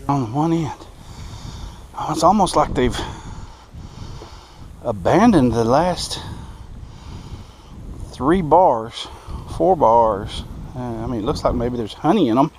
on one end. Oh, it's almost like they've abandoned the last 3 bars, 4 bars. I mean, it looks like maybe there's honey in them.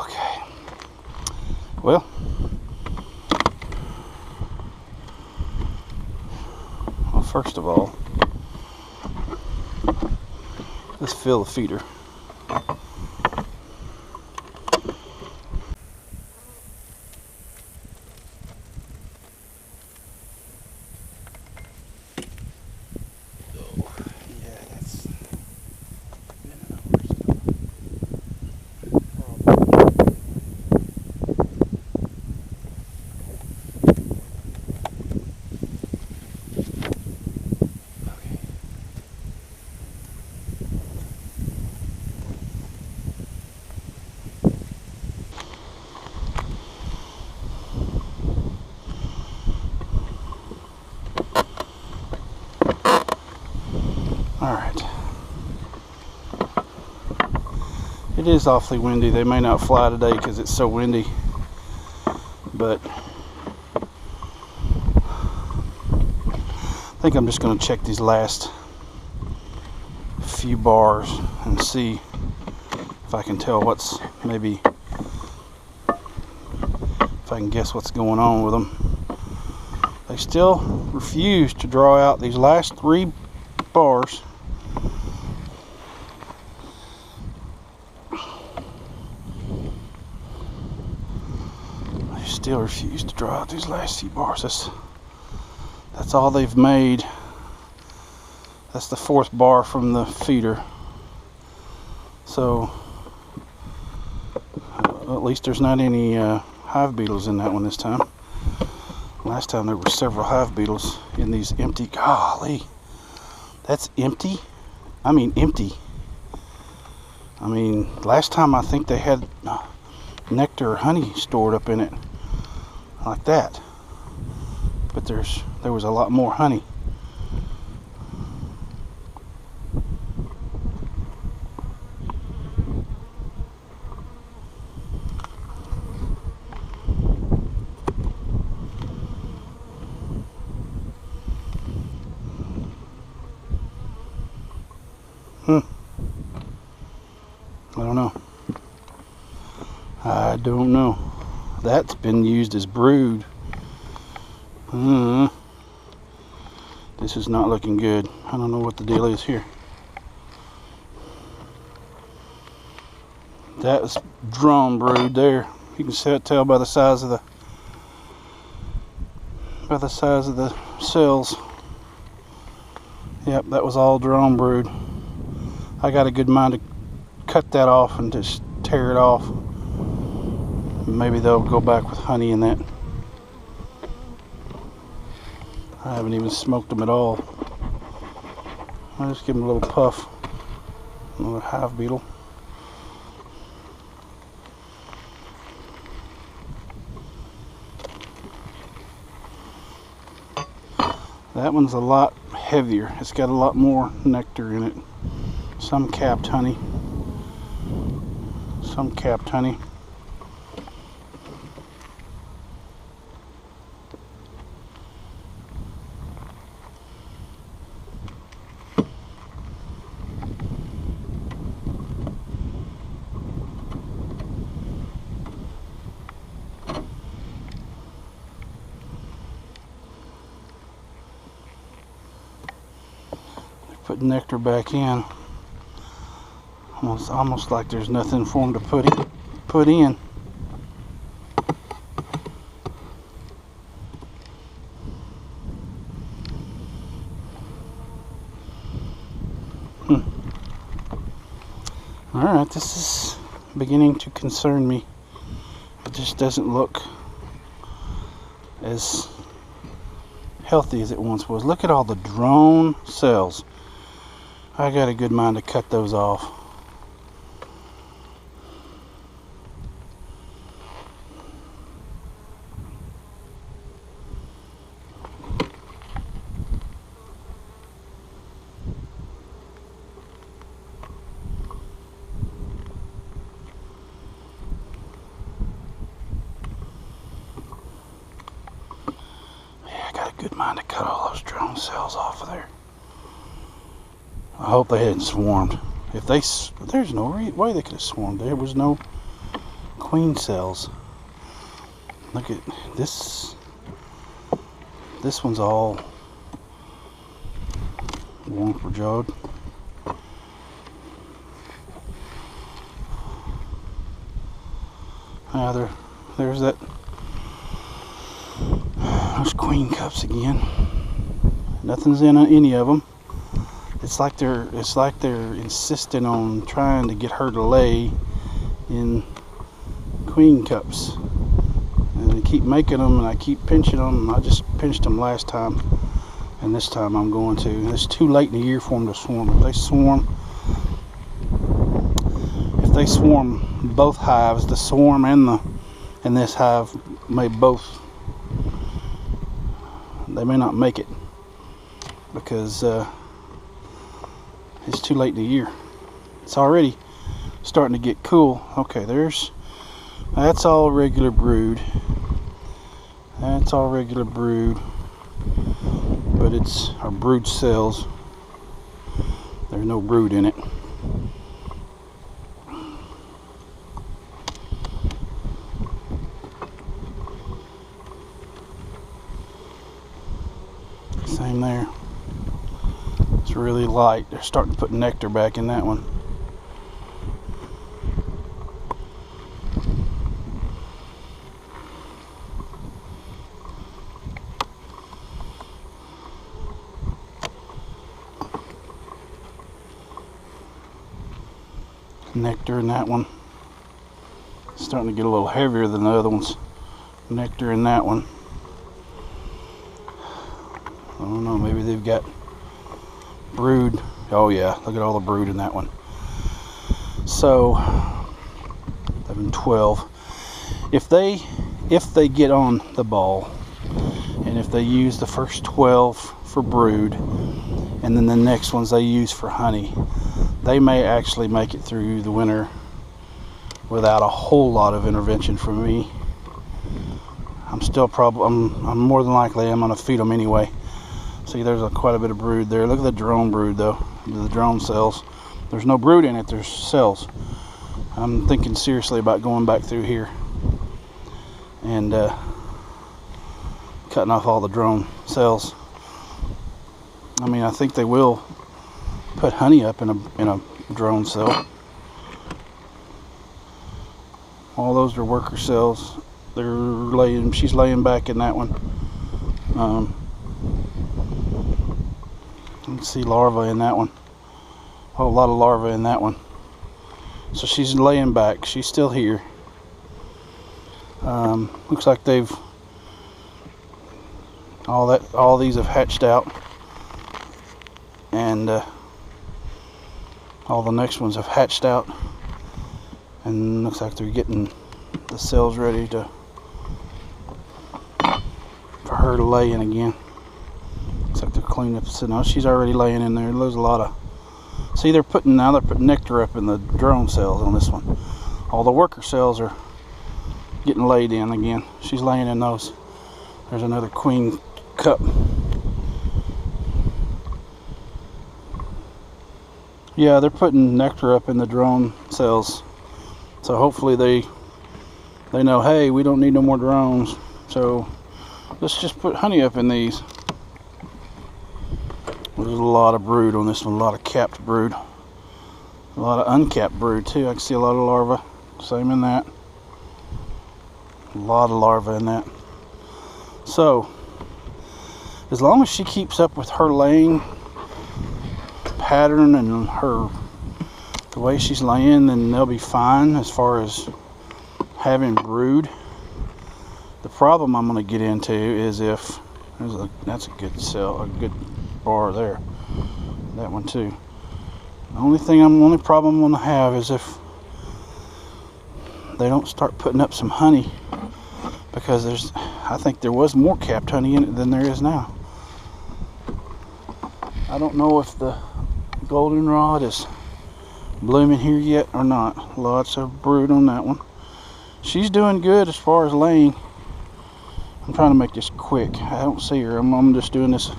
Okay. Well, first of all, let's fill the feeder. Alright. It is awfully windy. They may not fly today because it's so windy. But I think I'm just going to check these last few bars and see if I can tell what's maybe, if I can guess what's going on with them. They still refuse to draw out these last 3 bars. They still refuse to draw out these last few bars. That's all they've made. That's the 4th bar from the feeder. So at least there's not any hive beetles in that one this time. Last time there were several hive beetles in these empty. Golly, that's empty. I mean empty. I mean, last time I think they had nectar or honey stored up in it like that, but there was a lot more honey. I don't know. That's been used as brood. This is not looking good. I don't know what the deal is here. That was drone brood there. You can tell by the size of the cells. Yep, that was all drone brood. I got a good mind to cut that off and just tear it off. Maybe they'll go back with honey in that. I haven't even smoked them at all. I'll just give them a little puff. Another hive beetle. That one's a lot heavier. It's got a lot more nectar in it. Some capped honey. Some capped honey. Put nectar back in. Almost like there's nothing for them to put in. Alright, this is beginning to concern me. It just doesn't look as healthy as it once was. Look at all the drone cells. I got a good mind to cut those off. good mind to cut all those drone cells off of there. I hope they hadn't swarmed. If there's no way they could have swarmed. There was no queen cells. Look at this. This one's all warm for jawed. There's that. Those queen cups again. Nothing's in any of them. It's like they're insisting on trying to get her to lay in queen cups. And they keep making them, and I keep pinching them. I just pinched them last time, and this time I'm going to. It's too late in the year for them to swarm. If they swarm both hives, the swarm and this hive may both. They may not make it because it's too late in the year. It's already starting to get cool. Okay, that's all regular brood. That's all regular brood, but it's our brood cells. There's no brood in it. Same there. It's really light. They're starting to put nectar back in that one. Nectar in that one. It's starting to get a little heavier than the other ones. Nectar in that one. I don't know, maybe they've got brood. Oh yeah, look at all the brood in that one. So 11, 12. If they get on the ball, and if they use the first 12 for brood, and then the next ones they use for honey, they may actually make it through the winter without a whole lot of intervention from me. I'm more than likely I'm gonna feed them anyway. See, there's quite a bit of brood there. Look at the drone brood though, the drone cells. There's no brood in it, there's cells. I'm thinking seriously about going back through here and cutting off all the drone cells. I mean, I think they will put honey up in a drone cell. All those are worker cells. She's laying back in that one. You can see larvae in that one. A whole lot of larvae in that one. So she's laying back. She's still here. Looks like all these have hatched out, and all the next ones have hatched out, and looks like they're getting the cells ready for her to lay in again. Looks like they're cleaning up. So now she's already laying in there. There's a lot of. See, they're putting nectar up in the drone cells on this one. All the worker cells are getting laid in again. She's laying in those. There's another queen cup. Yeah, they're putting nectar up in the drone cells. So hopefully they know, hey, we don't need no more drones. So let's just put honey up in these. There's a lot of brood on this one, a lot of capped brood. A lot of uncapped brood too. I can see a lot of larvae. Same in that. A lot of larvae in that. So, as long as she keeps up with her laying pattern and the way she's laying, then they'll be fine as far as having brood. The problem I'm going to get into is if that's a good cell, a good bar there. That one too. The only problem I'm going to have is if they don't start putting up some honey, because I think there was more capped honey in it than there is now. I don't know if the goldenrod is blooming here yet or not. Lots of brood on that one. She's doing good as far as laying. I'm trying to make this quick. I don't see her. I'm just doing this.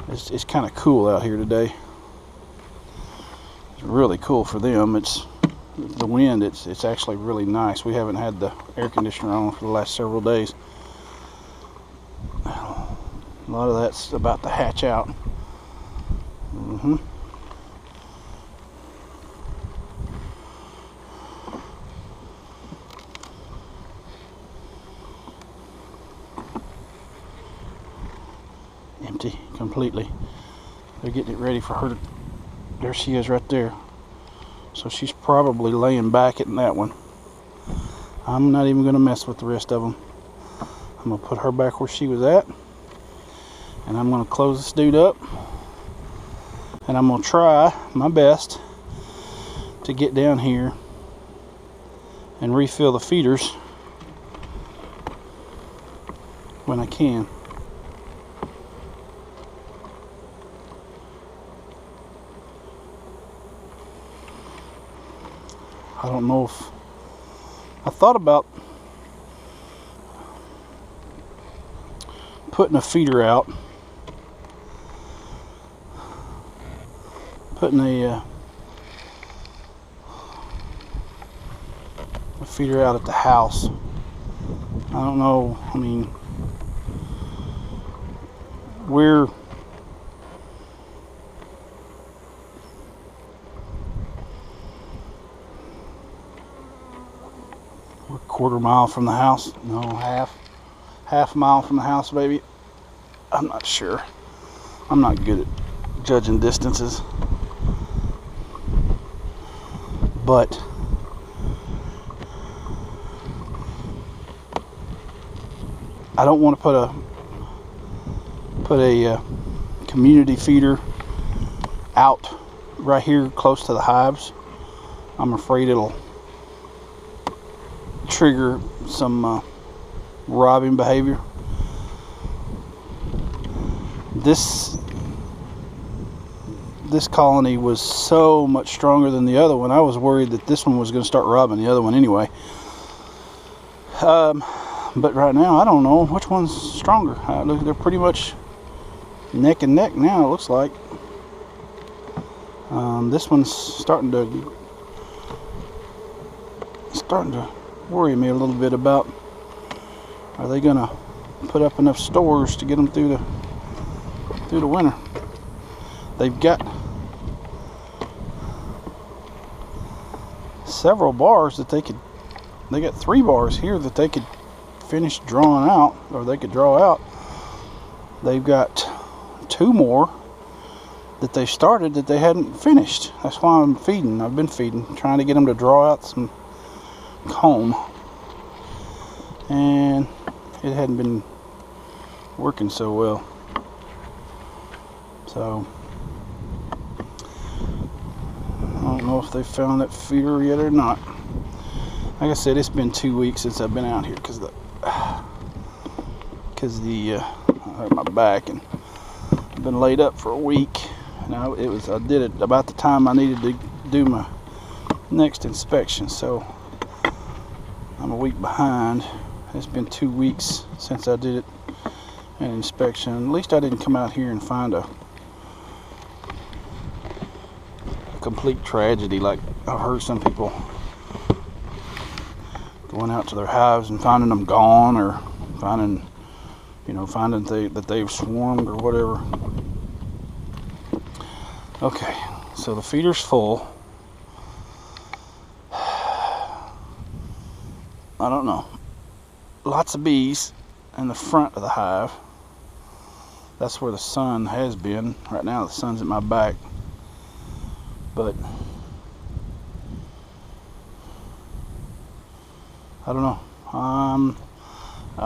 It's kind of cool out here today. It's really cool for them. It's the wind. It's actually really nice. We haven't had the air conditioner on for the last several days. A lot of that's about to hatch out. Empty completely. They're getting it ready for her to, there she is right there. So she's probably laying back in that one. I'm not even going to mess with the rest of them. I'm going to put her back where she was at, and I'm going to close this dude up, and I'm going to try my best to get down here and refill the feeders when I can. I don't know if I thought about putting a feeder out, putting a feeder out at the house. I don't know. I mean, we're a quarter mile from the house. No, half mile from the house, maybe. I'm not sure. I'm not good at judging distances, but I don't want to put a community feeder out right here close to the hives. I'm afraid it'll trigger some robbing behavior. This colony was so much stronger than the other one. I was worried that this one was going to start robbing the other one anyway. But right now, I don't know which one's stronger. They're pretty much neck and neck now, it looks like. This one's starting to worry me a little bit about, are they gonna put up enough stores to get them through the winter? They've got several bars that they got 3 bars here that they could finish drawing out, or they could draw out. They've got 2 more that they started that they hadn't finished. That's why I'm feeding. I've been feeding, trying to get them to draw out some comb, and it hadn't been working so well. So I don't know if they found that feeder yet or not. Like I said, it's been 2 weeks since I've been out here because I hurt my back, and I've been laid up for a week. And I did it about the time I needed to do my next inspection, so I'm a week behind. It's been 2 weeks since I did an inspection. At least I didn't come out here and find a complete tragedy like I've heard some people going out to their hives and finding them gone, or finding that they've swarmed or whatever. Okay, so the feeder's full. I don't know. Lots of bees in the front of the hive. That's where the sun has been. Right now the sun's at my back. But I don't know. I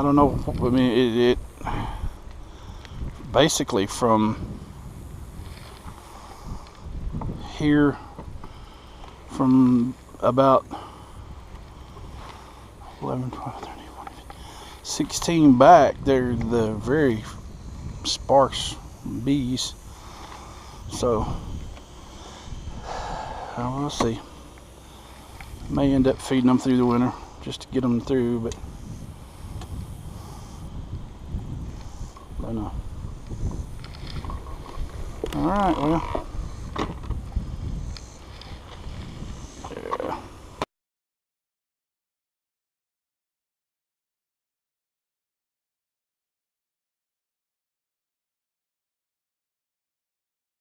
don't know. I mean, it basically from here, from about 11, 12, 13, 14, 16 back, they're the very sparse bees. So we'll see. May end up feeding them through the winter just to get them through, but But no. Alright, well,